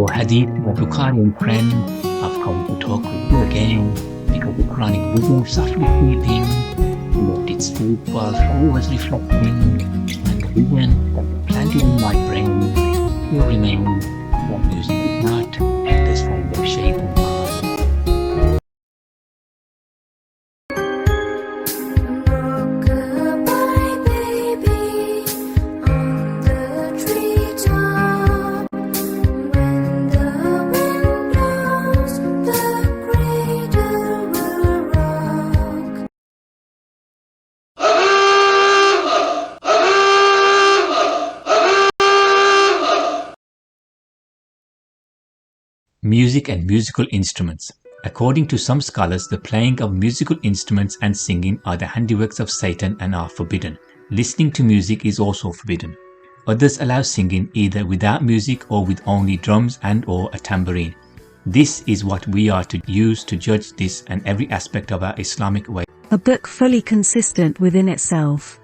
For Hadith, my Bukharian friend, I've come to talk with you again because the Quranic wisdom softly creeping, left its food while always reflecting, and the vision that planted in my brain will remain. What music is not, this kind of shape of mind. Music and musical instruments. According to some scholars, the playing of musical instruments and singing are the handiworks of Satan and are forbidden. Listening to music is also forbidden. Others allow singing either without music or with only drums and/or a tambourine. This is what we are to use to judge this and every aspect of our Islamic way. A book fully consistent within itself.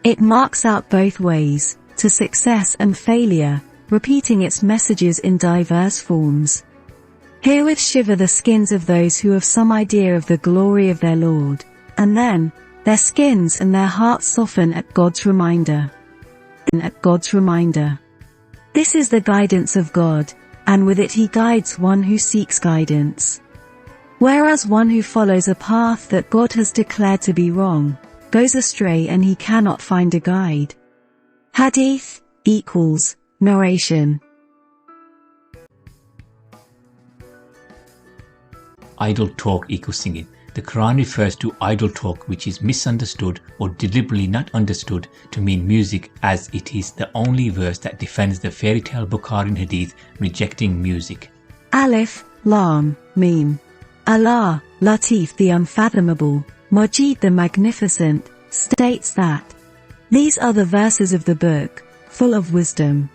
It marks out both ways, to success and failure, repeating its messages in diverse forms. Herewith shiver the skins of those who have some idea of the glory of their Lord, and then, their skins and their hearts soften at God's reminder. This is the guidance of God, and with it He guides one who seeks guidance. Whereas one who follows a path that God has declared to be wrong, goes astray and he cannot find a guide. Hadith equals narration. Idle talk equals singing. The Quran refers to idle talk which is misunderstood or deliberately not understood to mean music, as it is the only verse that defends the fairy tale Bukharian Hadith rejecting music. Alif, Lam, Mim. Allah, Latif the Unfathomable, Majid the Magnificent, states that these are the verses of the book, full of wisdom,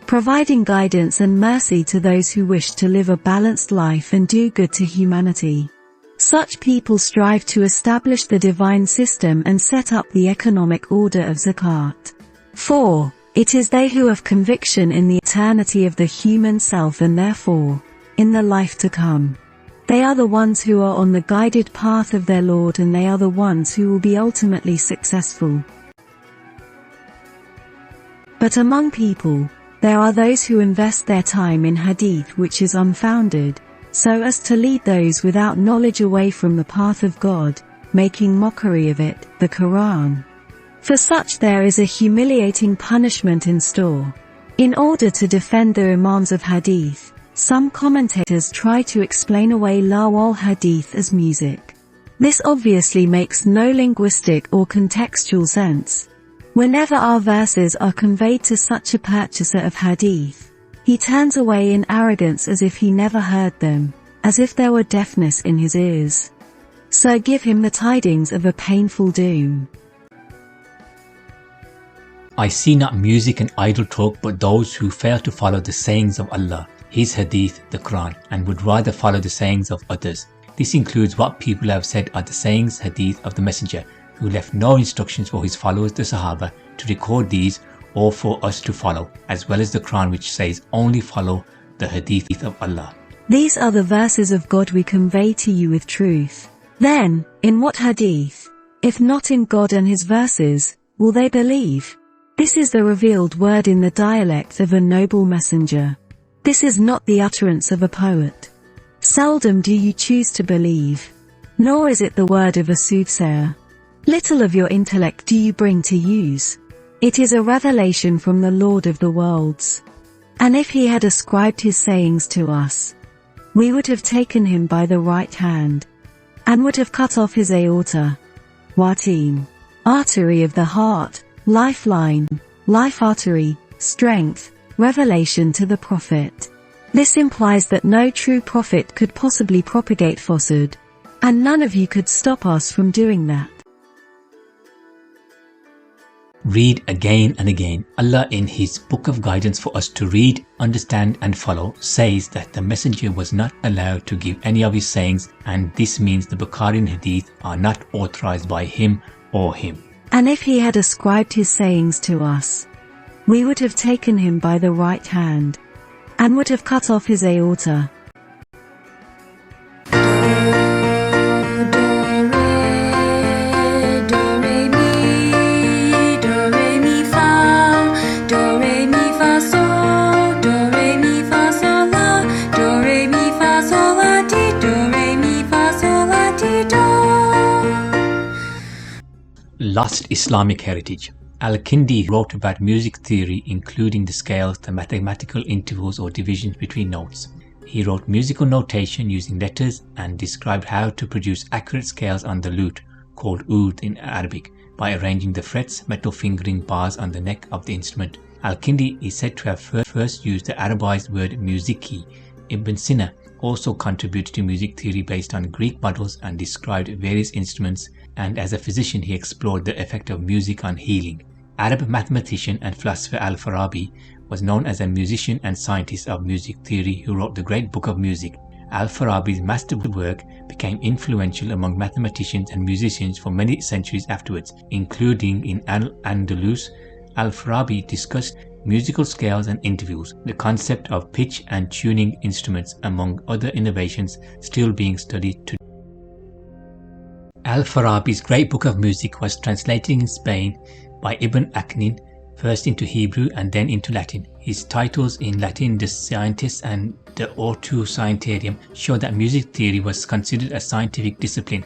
providing guidance and mercy to those who wish to live a balanced life and do good to humanity. Such people strive to establish the divine system and set up the economic order of zakat. 4. It is they who have conviction in the eternity of the human self and therefore, in the life to come. They are the ones who are on the guided path of their Lord, and they are the ones who will be ultimately successful. But among people, there are those who invest their time in hadith which is unfounded, so as to lead those without knowledge away from the path of God, making mockery of it, the Qur'an. For such there is a humiliating punishment in store. In order to defend the Imams of hadith, some commentators try to explain away lawal hadith as music. This obviously makes no linguistic or contextual sense. Whenever our verses are conveyed to such a purchaser of hadith, he turns away in arrogance as if he never heard them, as if there were deafness in his ears. So give him the tidings of a painful doom. I see not music and idle talk but those who fail to follow the sayings of Allah, His Hadith, the Quran, and would rather follow the sayings of others. This includes what people have said are the sayings, Hadith of the Messenger, who left no instructions for his followers the Sahaba to record these or for us to follow, as well as the Quran which says only follow the Hadith of Allah. These are the verses of God we convey to you with truth. Then, in what hadith, if not in God and His verses, will they believe? This is the revealed word in the dialect of a noble messenger. This is not the utterance of a poet. Seldom do you choose to believe, nor is it the word of a soothsayer. Little of your intellect do you bring to use. It is a revelation from the Lord of the worlds. And if He had ascribed His sayings to us, we would have taken Him by the right hand, and would have cut off His aorta. Watin, artery of the heart, lifeline, life artery, strength, revelation to the Prophet. This implies that no true prophet could possibly propagate falsehood, and none of you could stop us from doing that. Read again and again. Allah in His book of guidance for us to read, understand and follow says that the messenger was not allowed to give any of his sayings, and this means the Bukharian Hadith are not authorized by him or him. And if he had ascribed his sayings to us, we would have taken him by the right hand, and would have cut off his aorta. Lost Islamic heritage. Al-Kindi wrote about music theory, including the scales, the mathematical intervals or divisions between notes. He wrote musical notation using letters and described how to produce accurate scales on the lute, called oud in Arabic, by arranging the frets, metal fingering bars on the neck of the instrument. Al-Kindi is said to have first used the Arabized word musiki. Ibn Sina also contributed to music theory based on Greek models and described various instruments, and as a physician he explored the effect of music on healing. Arab mathematician and philosopher Al-Farabi was known as a musician and scientist of music theory who wrote the great book of music. Al-Farabi's masterwork became influential among mathematicians and musicians for many centuries afterwards, including in Al-Andalus. Al-Farabi discussed musical scales and intervals, the concept of pitch and tuning instruments, among other innovations still being studied today. Al-Farabi's great book of music was translated in Spain by Ibn Aknin, first into Hebrew and then into Latin. His titles in Latin, De Scientis and De Ortu Scientiarum, show that music theory was considered a scientific discipline.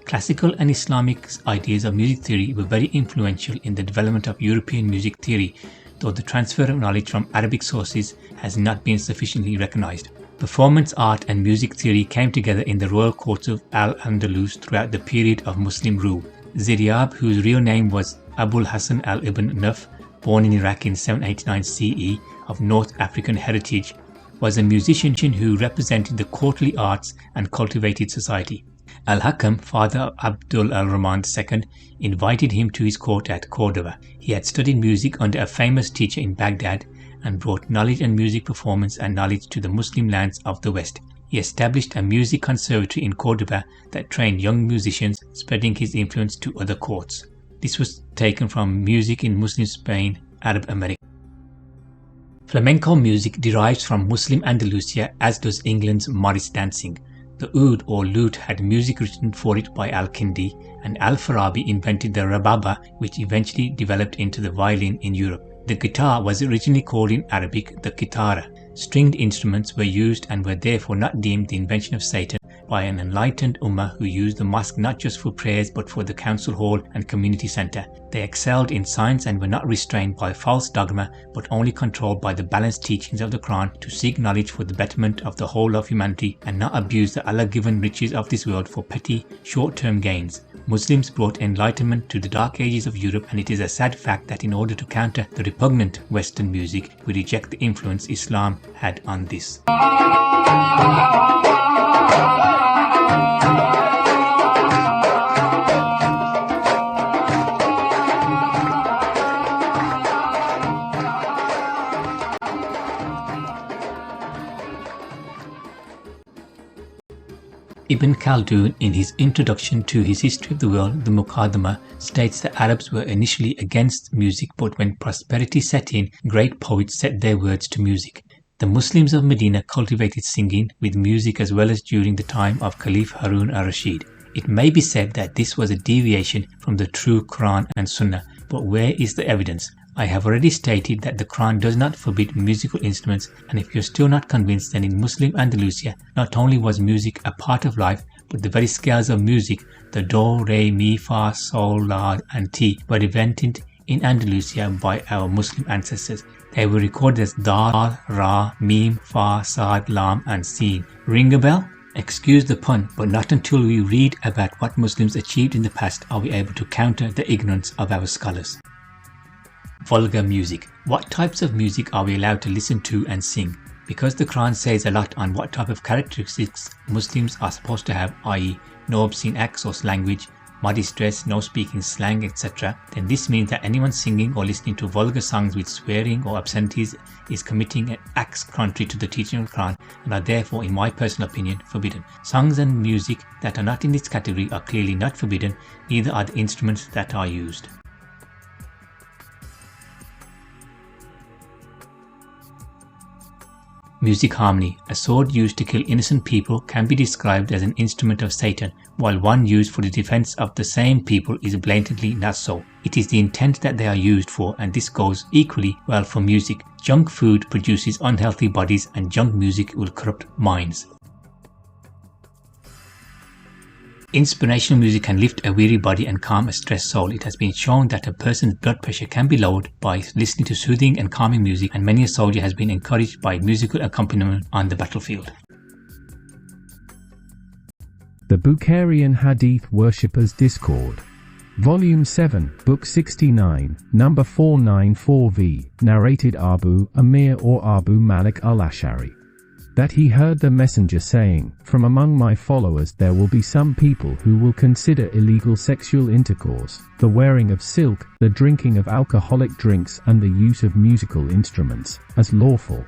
Classical and Islamic ideas of music theory were very influential in the development of European music theory, though the transfer of knowledge from Arabic sources has not been sufficiently recognized. Performance art and music theory came together in the royal courts of Al-Andalus throughout the period of Muslim rule. Ziryab, whose real name was Abul Hasan al-Ibn Nuf, born in Iraq in 789 CE, of North African heritage, was a musician who represented the courtly arts and cultivated society. Al-Hakam, father of Abdul al-Rahman II, invited him to his court at Cordoba. He had studied music under a famous teacher in Baghdad and brought knowledge and music performance and knowledge to the Muslim lands of the West. He established a music conservatory in Cordoba that trained young musicians, spreading his influence to other courts. This was taken from Music in Muslim Spain, Arab America. Flamenco music derives from Muslim Andalusia, as does England's Morris dancing. The oud or lute had music written for it by Al-Kindi, and Al-Farabi invented the rababa, which eventually developed into the violin in Europe. The guitar was originally called in Arabic the kitara. Stringed instruments were used and were therefore not deemed the invention of Satan by an enlightened ummah who used the mosque not just for prayers but for the council hall and community center. They excelled in science and were not restrained by false dogma but only controlled by the balanced teachings of the Qur'an to seek knowledge for the betterment of the whole of humanity and not abuse the Allah-given riches of this world for petty, short-term gains. Muslims brought enlightenment to the dark ages of Europe, and it is a sad fact that in order to counter the repugnant Western music, we reject the influence Islam had on this. Ibn Khaldun, in his introduction to his History of the World, the Muqaddimah, states that Arabs were initially against music, but when prosperity set in, great poets set their words to music. The Muslims of Medina cultivated singing with music as well as during the time of Caliph Harun al-Rashid. It may be said that this was a deviation from the true Quran and Sunnah, but where is the evidence? I have already stated that the Quran does not forbid musical instruments, and if you're still not convinced, then in Muslim Andalusia, not only was music a part of life, but the very scales of music, the do, re, mi, fa, sol, la, and ti, were invented in Andalusia by our Muslim ancestors. They were recorded as dal, ra, mim, fa, sad, lam, and sin. Ring a bell? Excuse the pun, but not until we read about what Muslims achieved in the past are we able to counter the ignorance of our scholars. Vulgar music. What types of music are we allowed to listen to and sing? Because the Quran says a lot on what type of characteristics Muslims are supposed to have, i.e. no obscene acts or language, modest dress, no speaking slang, etc., then this means that anyone singing or listening to vulgar songs with swearing or obscenities is committing acts contrary to the teaching of the Quran and are therefore, in my personal opinion, forbidden. Songs and music that are not in this category are clearly not forbidden, neither are the instruments that are used. Music harmony. A sword used to kill innocent people can be described as an instrument of Satan, while one used for the defense of the same people is blatantly not so. It is the intent that they are used for, and this goes equally well for music. Junk food produces unhealthy bodies, and junk music will corrupt minds. Inspirational music can lift a weary body and calm a stressed soul. It has been shown that a person's blood pressure can be lowered by listening to soothing and calming music, and many a soldier has been encouraged by musical accompaniment on the battlefield. The Bukharian Hadith Worshippers Discord. Volume 7, Book 69, Number 494v, narrated Abu Amir or Abu Malik al-Ash'ari. That he heard the messenger saying, "From among my followers there will be some people who will consider illegal sexual intercourse, the wearing of silk, the drinking of alcoholic drinks and the use of musical instruments, as lawful.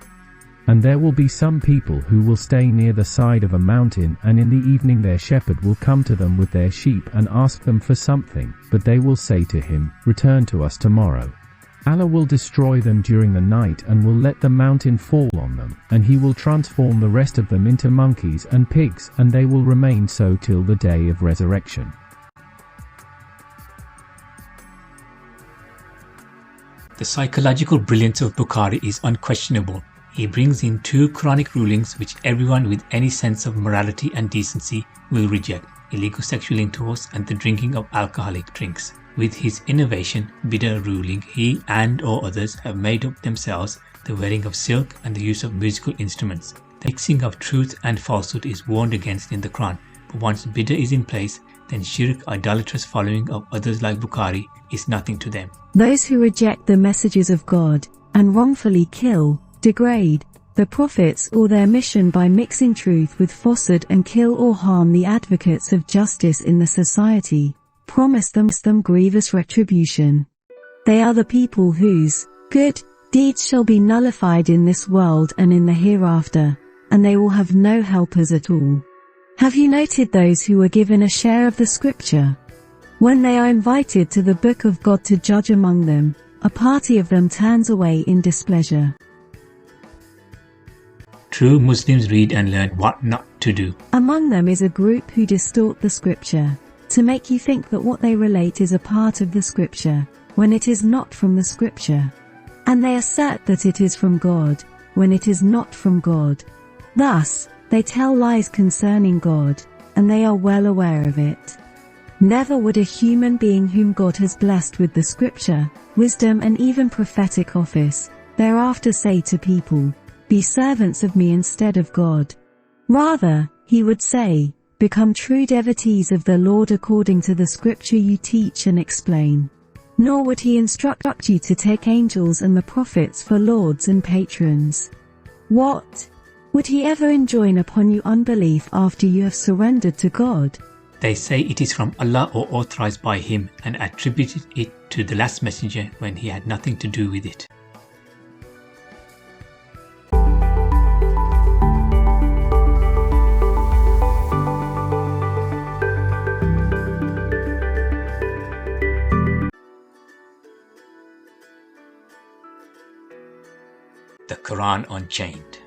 And there will be some people who will stay near the side of a mountain, and in the evening their shepherd will come to them with their sheep and ask them for something, but they will say to him, 'Return to us tomorrow.' Allah will destroy them during the night and will let the mountain fall on them, and he will transform the rest of them into monkeys and pigs, and they will remain so till the day of resurrection." The psychological brilliance of Bukhari is unquestionable. He brings in two Quranic rulings which everyone with any sense of morality and decency will reject: illegal sexual intercourse and the drinking of alcoholic drinks. With his innovation, bid'ah ruling, he and or others have made up themselves the wearing of silk and the use of musical instruments. The mixing of truth and falsehood is warned against in the Quran, but once bid'ah is in place, then shirk, idolatrous following of others like Bukhari, is nothing to them. Those who reject the messages of God and wrongfully kill, degrade the prophets or their mission by mixing truth with falsehood and kill or harm the advocates of justice in the society, promise them grievous retribution. They are the people whose good deeds shall be nullified in this world and in the hereafter, and they will have no helpers at all. Have you noted those who were given a share of the scripture? When they are invited to the book of God to judge among them, a party of them turns away in displeasure. True Muslims read and learn what not to do. Among them is a group who distort the scripture to make you think that what they relate is a part of the scripture, when it is not from the scripture. And they assert that it is from God, when it is not from God. Thus, they tell lies concerning God, and they are well aware of it. Never would a human being whom God has blessed with the scripture, wisdom and even prophetic office, thereafter say to people, "Be servants of me instead of God." Rather, he would say, "Become true devotees of the Lord according to the scripture you teach and explain." Nor would he instruct you to take angels and the prophets for lords and patrons. What? Would he ever enjoin upon you unbelief after you have surrendered to God? They say it is from Allah or authorized by him, and attributed it to the last messenger when he had nothing to do with it. The Quran Unchained.